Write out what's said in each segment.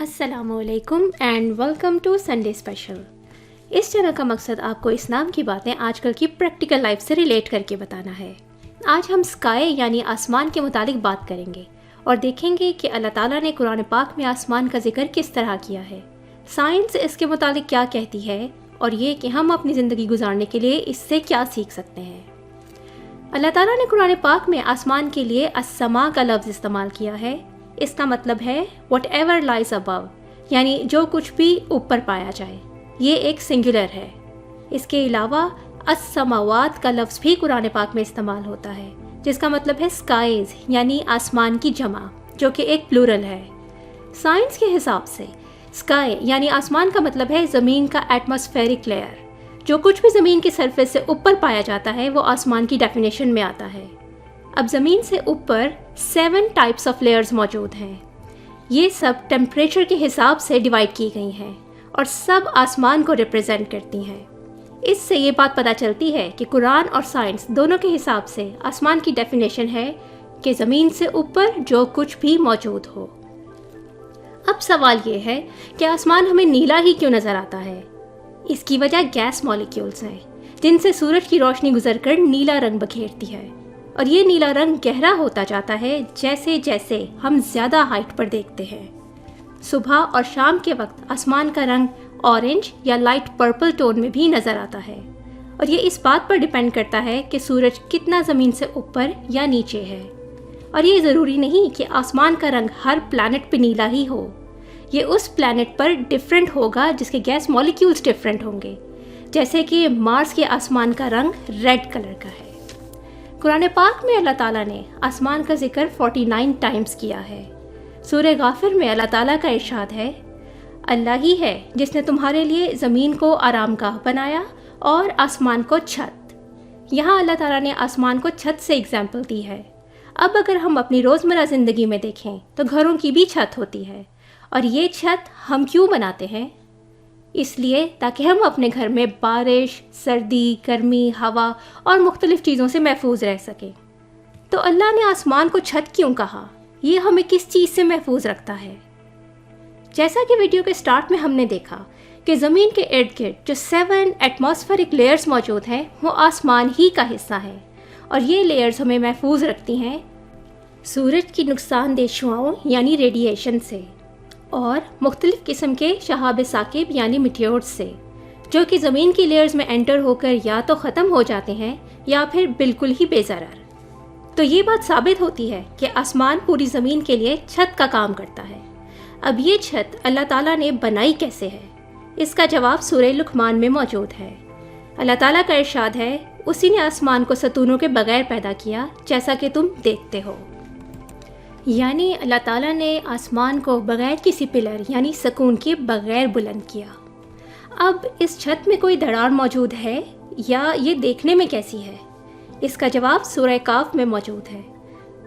अस्सलामु अलैकुम and welcome to Sunday special. इस चैनल का मकसद आपको इस्लाम की बातें आजकल की प्रैक्टिकल लाइफ से रिलेट करके बताना है। आज हम स्काई यानी आसमान के मुतालिक बात करेंगे और देखेंगे कि अल्लाह ताला ने कुरान पाक में आसमान का जिक्र किस तरह किया है, साइंस इसके मुतालिक क्या कहती है और ये कि हम अपनी ज़िंदगी गुजारने के लिए इससे क्या सीख सकते हैं। अल्लाह ताला ने कुरान पाक में आसमान के लिए अस्समा का लफ्ज़ इस्तेमाल किया है। इसका मतलब है वट एवर लाइज अबव, यानी जो कुछ भी ऊपर पाया जाए। ये एक सिंगुलर है। इसके अलावा अस्समावात का लफ्ज़ भी कुरान पाक में इस्तेमाल होता है, जिसका मतलब है स्काईज़ यानी आसमान की जमा, जो कि एक प्लूरल है। साइंस के हिसाब से स्काई यानी आसमान का मतलब है ज़मीन का एटमॉस्फेरिक लेयर। जो कुछ भी ज़मीन की सरफेस से ऊपर पाया जाता है वो आसमान की डेफिनेशन में आता है। अब ज़मीन से ऊपर 7 टाइप्स ऑफ लेयर्स मौजूद हैं। ये सब टेम्परेचर के हिसाब से डिवाइड की गई हैं और सब आसमान को रिप्रेजेंट करती हैं। इससे ये बात पता चलती है कि कुरान और साइंस दोनों के हिसाब से आसमान की डेफिनेशन है कि ज़मीन से ऊपर जो कुछ भी मौजूद हो। अब सवाल ये है कि आसमान हमें नीला ही क्यों नज़र आता है। इसकी वजह गैस मॉलिक्यूल्स हैं, जिनसे सूरज की रोशनी गुजरकर नीला रंग बखेरती है और ये नीला रंग गहरा होता जाता है जैसे जैसे हम ज़्यादा हाइट पर देखते हैं। सुबह और शाम के वक्त आसमान का रंग ऑरेंज या लाइट पर्पल टोन में भी नज़र आता है और ये इस बात पर डिपेंड करता है कि सूरज कितना ज़मीन से ऊपर या नीचे है। और ये ज़रूरी नहीं कि आसमान का रंग हर प्लैनेट पे नीला ही हो। ये उस प्लैनेट पर डिफरेंट होगा जिसके गैस मॉलिक्यूल्स डिफरेंट होंगे, जैसे कि मार्स के आसमान का रंग रेड कलर का है। कुरान पाक में अल्लाह ताला ने आसमान का जिक्र 49 टाइम्स किया है। सूरह गाफिर में अल्लाह ताला का इरशाद है, अल्लाह ही है जिसने तुम्हारे लिए ज़मीन को आरामगाह बनाया और आसमान को छत। यहाँ अल्लाह ताला ने आसमान को छत से एग्जाम्पल दी है। अब अगर हम अपनी रोज़मर्रा ज़िंदगी में देखें तो घरों की भी छत होती है और ये छत हम क्यों बनाते हैं? इसलिए ताकि हम अपने घर में बारिश, सर्दी, गर्मी, हवा और मुख्तलिफ़ चीज़ों से महफूज रह सकें। तो अल्लाह ने आसमान को छत क्यों कहा? ये हमें किस चीज़ से महफूज रखता है? जैसा कि वीडियो के स्टार्ट में हमने देखा कि ज़मीन के इर्द गिर्द जो 7 एटमॉस्फेरिक लेयर्स मौजूद हैं वो आसमान ही का हिस्सा हैं और ये लेयर्स हमें महफूज रखती हैं सूरज की नुकसानदेह शुआओं यानी रेडिएशन से और मुख्तलिफ़ किस्म के शहाब साकिब यानी मिटियोर्स से, जो कि ज़मीन की लेयर्स में एंटर होकर या तो ख़त्म हो जाते हैं या फिर बिल्कुल ही बेज़रार। तो ये बात साबित होती है कि आसमान पूरी ज़मीन के लिए छत का काम करता है। अब ये छत अल्लाह ताला ने बनाई कैसे है? इसका जवाब सूरह लुक़मान में मौजूद है। अल्लाह ताला का इरशाद है, उसी ने आसमान को सतूनों के बगैर पैदा किया जैसा कि तुम देखते हो। यानी अल्लाह ताला ने आसमान को बग़ैर किसी पिलर यानी सकून के बग़ैर बुलंद किया। अब इस छत में कोई दरार मौजूद है या ये देखने में कैसी है? इसका जवाब सूरह काफ में मौजूद है।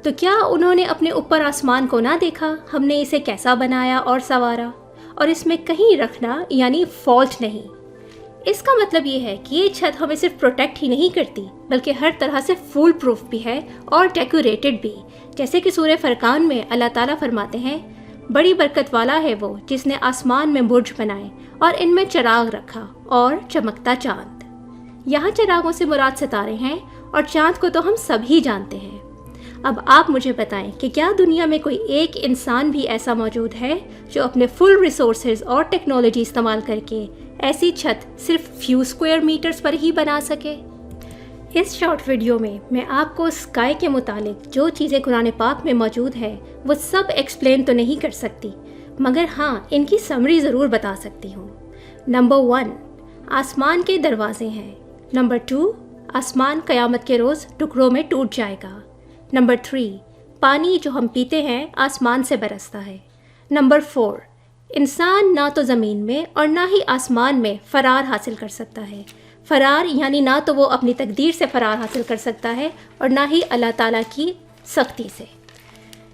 तो क्या उन्होंने अपने ऊपर आसमान को ना देखा? हमने इसे कैसा बनाया और संवारा और इसमें कहीं रखना यानी फॉल्ट नहीं। इसका मतलब ये है कि ये छत हमें सिर्फ प्रोटेक्ट ही नहीं करती बल्कि हर तरह से फूल प्रूफ भी है और डेकोरेटेड भी। जैसे कि सूरह फरकान में अल्लाह ताला फरमाते हैं, बड़ी बरकत वाला है वो जिसने आसमान में बुर्ज बनाए और इनमें चिराग रखा और चमकता चाँद। यहाँ चिरागों से मुराद सितारे हैं और चाँद को तो हम सभी जानते हैं। अब आप मुझे बताएं कि क्या दुनिया में कोई एक इंसान भी ऐसा मौजूद है जो अपने फुल रिसोर्सेज और टेक्नोलॉजी इस्तेमाल करके ऐसी छत सिर्फ फ्यू स्क्वायर मीटर्स पर ही बना सके? इस शॉर्ट वीडियो में मैं आपको स्काई के मुतालिक जो चीज़ें कुरान पाक में मौजूद है वो सब एक्सप्लेन तो नहीं कर सकती, मगर हाँ इनकी समरी ज़रूर बता सकती हूँ। नंबर 1, आसमान के दरवाजे हैं। नंबर 2, आसमान क़यामत के रोज़ टुकड़ों में टूट जाएगा। नंबर 3, पानी जो हम पीते हैं आसमान से बरसता है। नंबर 4, इंसान ना तो ज़मीन में और ना ही आसमान में फ़रार हासिल कर सकता है। फ़रार यानी ना तो वो अपनी तकदीर से फ़रार हासिल कर सकता है और ना ही अल्लाह ताला की सख्ती से।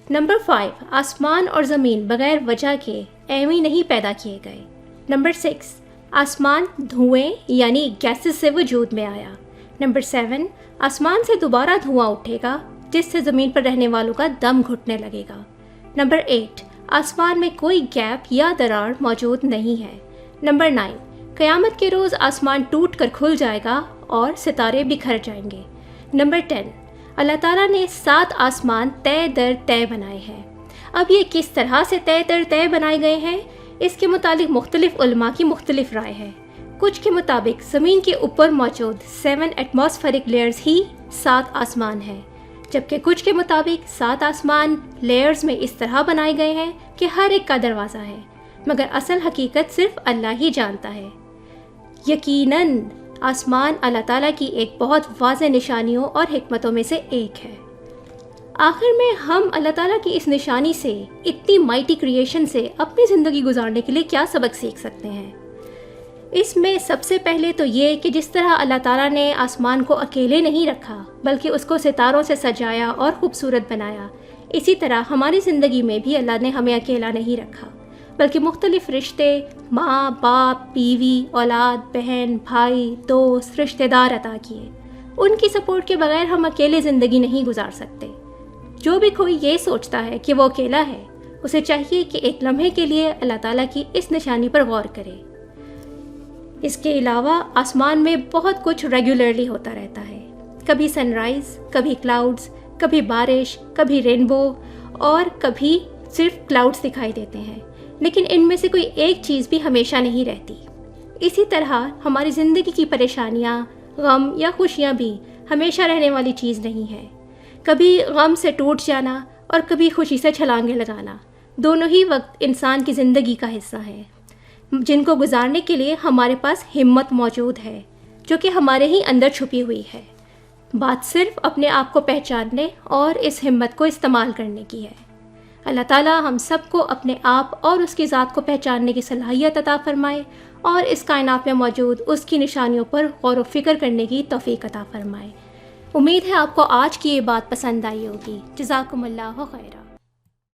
नंबर 5, आसमान और ज़मीन बग़ैर वजह के एवं नहीं पैदा किए गए। नंबर 6, आसमान धुएँ यानी गैसेस से वजूद में आया। नंबर 7, आसमान से दोबारा धुआं उठेगा जिससे ज़मीन पर रहने वालों का दम घुटने लगेगा। नंबर 8, आसमान में कोई गैप या दरार मौजूद नहीं है। नंबर 9, क़यामत के रोज़ आसमान टूट कर खुल जाएगा और सितारे बिखर जाएंगे। नंबर 10, अल्लाह ताला ने 7 आसमान तय दर तय बनाए हैं। अब ये किस तरह से तय दर तय बनाए गए हैं, इसके मुतालिक मुख्तलिफ उलमा की मुख्तलिफ राय है। कुछ के मुताबिक ज़मीन के ऊपर मौजूद 7 एटमॉस्फेरिक लेयर्स ही 7 आसमान हैं, जबकि कुछ के मुताबिक 7 आसमान लेयर्स में इस तरह बनाए गए हैं कि हर एक का दरवाज़ा है, मगर असल हकीकत सिर्फ अल्लाह ही जानता है। यकीनन आसमान अल्लाह ताला की एक बहुत वाज़ेह निशानियों और हिकमतों में से एक है। आखिर में हम अल्लाह ताला की इस निशानी से, इतनी माइटी क्रिएशन से अपनी ज़िंदगी गुजारने के लिए क्या सबक सीख सकते हैं? इसमें सबसे पहले तो ये कि जिस तरह अल्लाह ताला ने आसमान को अकेले नहीं रखा बल्कि उसको सितारों से सजाया और ख़ूबसूरत बनाया, इसी तरह हमारी ज़िंदगी में भी अल्लाह ने हमें अकेला नहीं रखा बल्कि मुख्तलिफ़ रिश्ते, माँ बाप, बीवी, औलाद, बहन, भाई, दोस्त, रिश्तेदार अता किए। उनकी सपोर्ट के बगैर हम अकेले ज़िंदगी नहीं गुजार सकते। जो भी कोई ये सोचता है कि वो अकेला है, उसे चाहिए कि एक लम्हे के लिए अल्लाह ताला की इस निशानी पर गौर करे। इसके अलावा आसमान में बहुत कुछ रेगुलरली होता रहता है। कभी सनराइज़, कभी क्लाउड्स, कभी बारिश, कभी रेनबो और कभी सिर्फ क्लाउड्स दिखाई देते हैं, लेकिन इनमें से कोई एक चीज़ भी हमेशा नहीं रहती। इसी तरह हमारी ज़िंदगी की परेशानियाँ, गम या खुशियाँ भी हमेशा रहने वाली चीज़ नहीं है। कभी गम से टूट जाना और कभी खुशी से छलांगे लगाना, दोनों ही वक्त इंसान की ज़िंदगी का हिस्सा है, जिनको गुजारने के लिए हमारे पास हिम्मत मौजूद है, जो कि हमारे ही अंदर छुपी हुई है। बात सिर्फ अपने आप को पहचानने और इस हिम्मत को इस्तेमाल करने की है। अल्लाह ताला हम सबको अपने आप और उसकी ज़ात को पहचानने की सलाहियत अता फ़रमाए और इस कायनात में मौजूद उसकी निशानियों पर गौर व फिक्र करने की तौफ़ीक़ अता फ़रमाए। उम्मीद है आपको आज की ये बात पसंद आई होगी। जज़ाकुमुल्लाहु खैरा।